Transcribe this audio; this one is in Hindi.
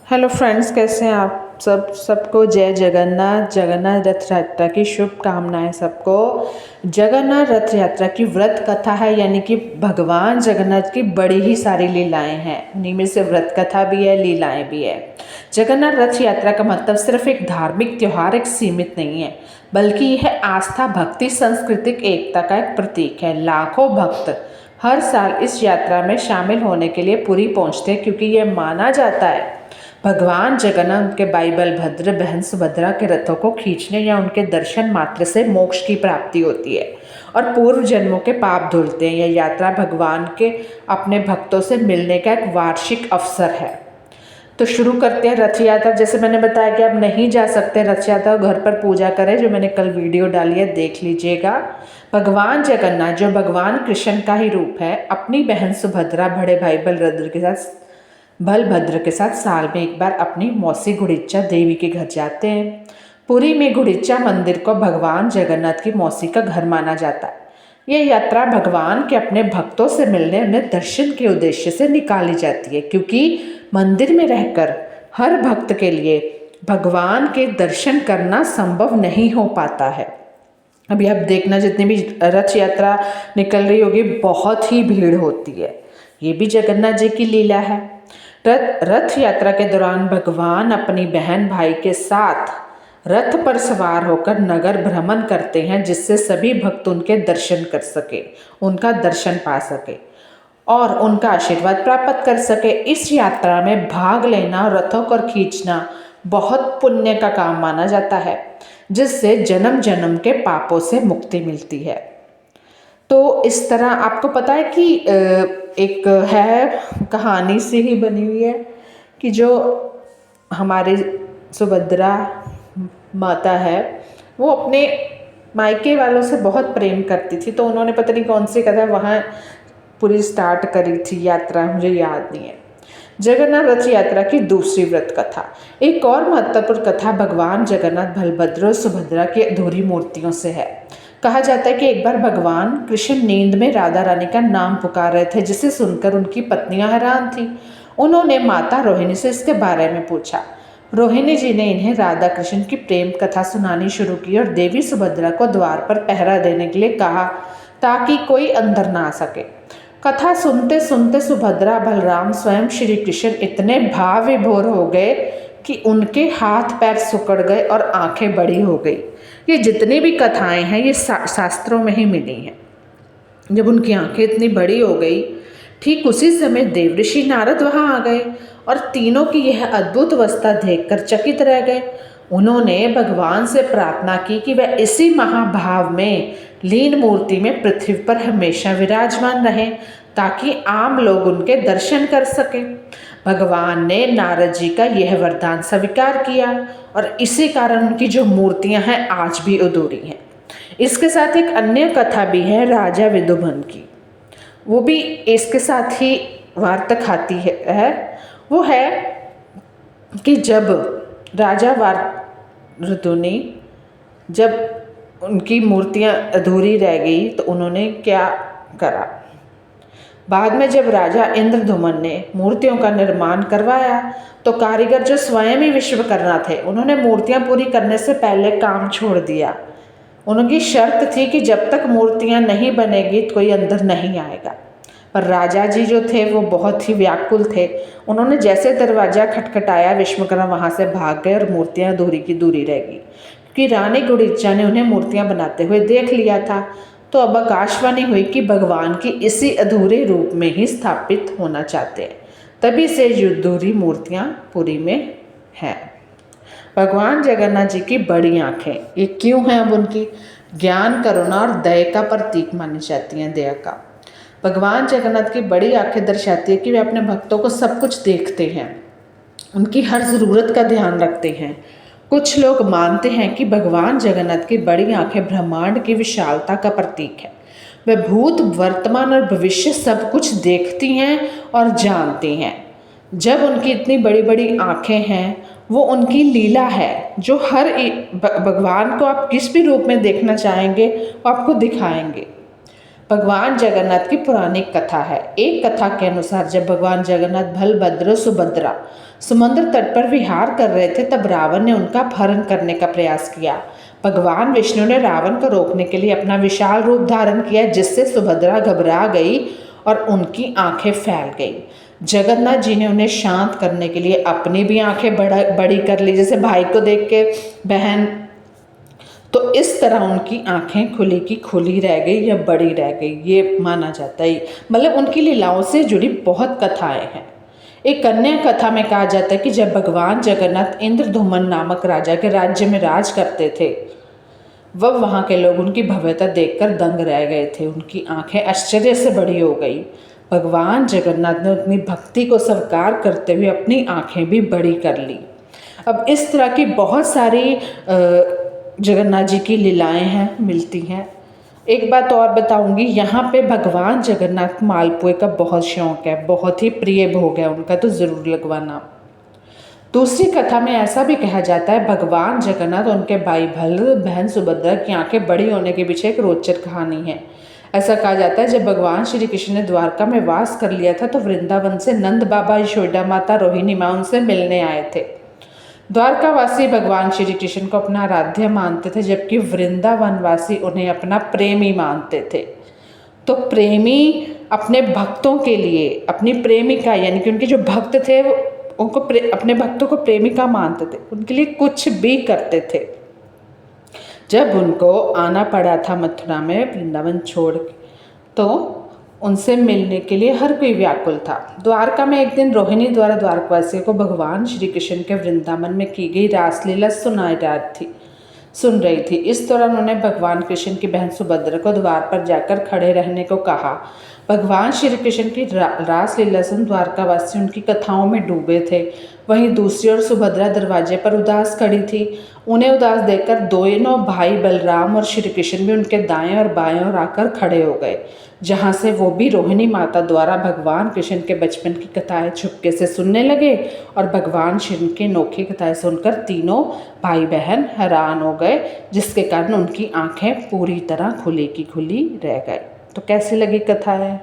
हेलो फ्रेंड्स, कैसे हैं आप सबको जय जगन्नाथ। जगन्नाथ रथ यात्रा की शुभकामनाएं सबको। जगन्नाथ रथ यात्रा की व्रत कथा है, यानी कि भगवान जगन्नाथ की बड़ी ही सारी लीलाएं हैं। उन्हीं में से व्रत कथा भी है, लीलाएं भी है। जगन्नाथ रथ यात्रा का मतलब सिर्फ एक धार्मिक त्यौहार एक सीमित नहीं है, बल्कि यह आस्था, भक्ति, सांस्कृतिक एकता का एक प्रतीक है। लाखों भक्त हर साल इस यात्रा में शामिल होने के लिए पुरी पहुंचते हैं, क्योंकि यह माना जाता है भगवान जगन्नाथ के भाई बलभद्र, बहन सुभद्रा के रथों को खींचने या उनके दर्शन मात्र से मोक्ष की प्राप्ति होती है और पूर्व जन्मों के पाप धुलते हैं। यह यात्रा भगवान के अपने भक्तों से मिलने का एक वार्षिक अवसर है। तो शुरू करते हैं रथ यात्रा। जैसे मैंने बताया कि आप नहीं जा सकते रथ यात्रा, घर पर पूजा करें, जो मैंने कल वीडियो डाली है, देख लीजिएगा। भगवान जगन्नाथ, जो भगवान कृष्ण का ही रूप है, अपनी बहन सुभद्रा, बड़े भाई बलभद्र के साथ साल में एक बार अपनी मौसी गुड़िचा देवी के घर जाते हैं। पुरी में गुड़िचा मंदिर को भगवान जगन्नाथ की मौसी का घर माना जाता है। यह यात्रा भगवान के अपने भक्तों से मिलने, उन्हें दर्शन के उद्देश्य से निकाली जाती है, क्योंकि मंदिर में रहकर हर भक्त के लिए भगवान के दर्शन करना संभव नहीं हो पाता है। अभी आप देखना, जितनी भी रथ यात्रा निकल रही होगी, बहुत ही भीड़ होती है। ये भी जगन्नाथ जी की लीला है। रथ यात्रा के दौरान भगवान अपनी बहन भाई के साथ रथ पर सवार होकर नगर भ्रमण करते हैं, जिससे सभी भक्त उनके दर्शन कर सके, उनका दर्शन पा सके और उनका आशीर्वाद प्राप्त कर सके। इस यात्रा में भाग लेना, रथों को खींचना बहुत पुण्य का काम माना जाता है, जिससे जन्म जन्म के पापों से मुक्ति मिलती है। तो इस तरह आपको पता है कि एक है, कहानी से ही बनी हुई है, कि जो हमारी सुभद्रा माता है, वो अपने मायके वालों से बहुत प्रेम करती थी। तो उन्होंने पता नहीं कौन सी कथा वहाँ पूरी स्टार्ट करी थी यात्रा, मुझे याद नहीं है। जगन्नाथ रथ यात्रा की दूसरी व्रत कथा। एक और महत्वपूर्ण कथा भगवान जगन्नाथ, बलभद्र और सुभद्रा की अधूरी मूर्तियों से है। कहा जाता है कि एक बार भगवान कृष्ण नींद में राधा रानी का नाम पुकार रहे थे, जिसे सुनकर उनकी पत्नियां हैरान थी। उन्होंने माता रोहिणी से इसके बारे में पूछा। रोहिणी जी ने इन्हें राधा कृष्ण की प्रेम कथा सुनानी शुरू की और देवी सुभद्रा को द्वार पर पहरा देने के लिए कहा, ताकि कोई अंदर ना आ सके। कथा सुनते सुनते सुभद्रा, बलराम, स्वयं श्री कृष्ण इतने भाव विभोर हो गए कि उनके हाथ पैर सिकुड़ गए और आंखें बड़ी हो गई। ये जितनी भी कथाएं हैं, ये शास्त्रों में ही मिली हैं। जब उनकी आंखें इतनी बड़ी हो गई, ठीक उसी समय देवऋषि नारद वहां आ गए और तीनों की यह अद्भुत अवस्था देखकर चकित रह गए। उन्होंने भगवान से प्रार्थना की कि वह इसी महाभाव में लीन मूर्ति में पृथ्वी पर हमेशा विराजमान रहे, ताकि आम लोग उनके दर्शन कर सकें। भगवान ने नारद जी का यह वरदान स्वीकार किया और इसी कारण उनकी जो मूर्तियां हैं आज भी अधूरी हैं। इसके साथ एक अन्य कथा भी है राजा विदुभन की, वो भी इसके साथ ही वार्ता खाती है। वो है कि जब राजा वारदुनी, जब उनकी मूर्तियां अधूरी रह गई, तो उन्होंने क्या करा। बाद में जब राजा इंद्रदुमन ने मूर्तियों का निर्माण करवाया, तो कारीगर जो स्वयं ही विश्वकर्मा थे, उन्होंने मूर्तियां पूरी करने से पहले काम छोड़ दिया। उनकी शर्त थी कि जब तक मूर्तियां नहीं बनेगी तो कोई अंदर नहीं आएगा। पर राजा जी जो थे वो बहुत ही व्याकुल थे। उन्होंने जैसे दरवाज़ा खटखटाया, विश्वकर्मा वहाँ से भाग गए और मूर्तियाँ दूरी की दूरी रह गई, क्योंकि रानी गुड़िचा ने उन्हें मूर्तियाँ बनाते हुए देख लिया था। तो अब आकाशवाणी हुई कि भगवान की इसी अधूरे रूप में ही स्थापित होना चाहते हैं। तभी से ये अधूरी मूर्तियाँ पुरी में हैं। भगवान जगन्नाथ जी की बड़ी आँखें, ये क्यों हैं? अब उनकी ज्ञान, करुणा और दया का प्रतीक मानी जाती हैं। दया का भगवान जगन्नाथ की बड़ी आंखें दर्शाती है कि वे अपने भक्तों को सब कुछ देखते हैं, उनकी हर ज़रूरत का ध्यान रखते हैं। कुछ लोग मानते हैं कि भगवान जगन्नाथ की बड़ी आंखें ब्रह्मांड की विशालता का प्रतीक है। वे भूत, वर्तमान और भविष्य सब कुछ देखती हैं और जानती हैं। जब उनकी इतनी बड़ी बड़ी आंखें हैं, वो उनकी लीला है, जो हर भगवान को आप किस भी रूप में देखना चाहेंगे वो आपको दिखाएंगे। भगवान जगन्नाथ की पौराणिक कथा है। एक कथा के अनुसार जब भगवान जगन्नाथ बलभद्र सुभद्रा समुद्र तट पर विहार कर रहे थे, तब रावण ने उनका अपहरण करने का प्रयास किया। भगवान विष्णु ने रावण को रोकने के लिए अपना विशाल रूप धारण किया, जिससे सुभद्रा घबरा गई और उनकी आंखें फैल गई। जगन्नाथ जी ने उन्हें शांत करने के लिए अपनी भी आंखें बड़ी कर ली, जैसे भाई को देख के बहन, तो इस तरह उनकी आंखें खुली की खुली रह गई या बड़ी रह गई, ये माना जाता है। मतलब उनकी लीलाओं से जुड़ी बहुत कथाएं हैं। एक अन्य कथा में कहा जाता है कि जब भगवान जगन्नाथ इंद्रधुमन नामक राजा के राज्य में राज करते थे, वह वहाँ के लोग उनकी भव्यता देखकर दंग रह गए थे। उनकी आंखें आश्चर्य से बड़ी हो गई। भगवान जगन्नाथ ने अपनी भक्ति को स्वीकार करते हुए अपनी आंखें भी बड़ी कर ली। अब इस तरह की बहुत सारी जगन्नाथ जी की लीलाएं हैं, मिलती हैं। एक बात और बताऊंगी, यहाँ पे भगवान जगन्नाथ मालपुए का बहुत शौक है, बहुत ही प्रिय भोग है उनका, तो ज़रूर लगवाना। दूसरी कथा में ऐसा भी कहा जाता है, भगवान जगन्नाथ और उनके भाई बलभद्र बहन सुभद्रा की आंखें बड़ी होने के पीछे एक रोचक कहानी है। ऐसा कहा जाता है, जब भगवान श्री कृष्ण ने द्वारका में वास कर लिया था, तो वृंदावन से नंद बाबा, यशोदा माता, रोहिणी माँ उनसे मिलने आए थे। द्वारकावासी भगवान श्री कृष्ण को अपना आराध्य मानते थे, जबकि वृंदावनवासी उन्हें अपना प्रेमी मानते थे। तो प्रेमी अपने भक्तों के लिए अपनी प्रेमिका, यानी कि उनके जो भक्त थे वो उनको अपने भक्तों को प्रेमिका मानते थे, उनके लिए कुछ भी करते थे। जब उनको आना पड़ा था मथुरा में वृंदावन छोड़ के, तो उनसे मिलने के लिए हर कोई व्याकुल था। द्वारका में एक दिन रोहिणी द्वारा द्वारकावासियों को भगवान श्री कृष्ण के वृंदावन में की गई रासलीला सुन रही थी। इस दौरान उन्होंने भगवान कृष्ण की बहन सुभद्रा को द्वार पर जाकर खड़े रहने को कहा। भगवान श्री कृष्ण की रासलीला सुन द्वारकावासी उनकी कथाओं में डूबे थे। वहीं दूसरी ओर सुभद्रा दरवाजे पर उदास खड़ी थी। उन्हें उदास देखकर दोनों भाई बलराम और श्री कृष्ण भी उनके दाएं और बाएं ओर आकर खड़े हो गए, जहाँ से वो भी रोहिणी माता द्वारा भगवान कृष्ण के बचपन की कथाएं चुपके से सुनने लगे। और भगवान श्री की अनोखी कथाएं सुनकर तीनों भाई बहन हैरान हो गए, जिसके कारण उनकी आंखें पूरी तरह खुली की खुली रह गई। तो कैसी लगी कथा है?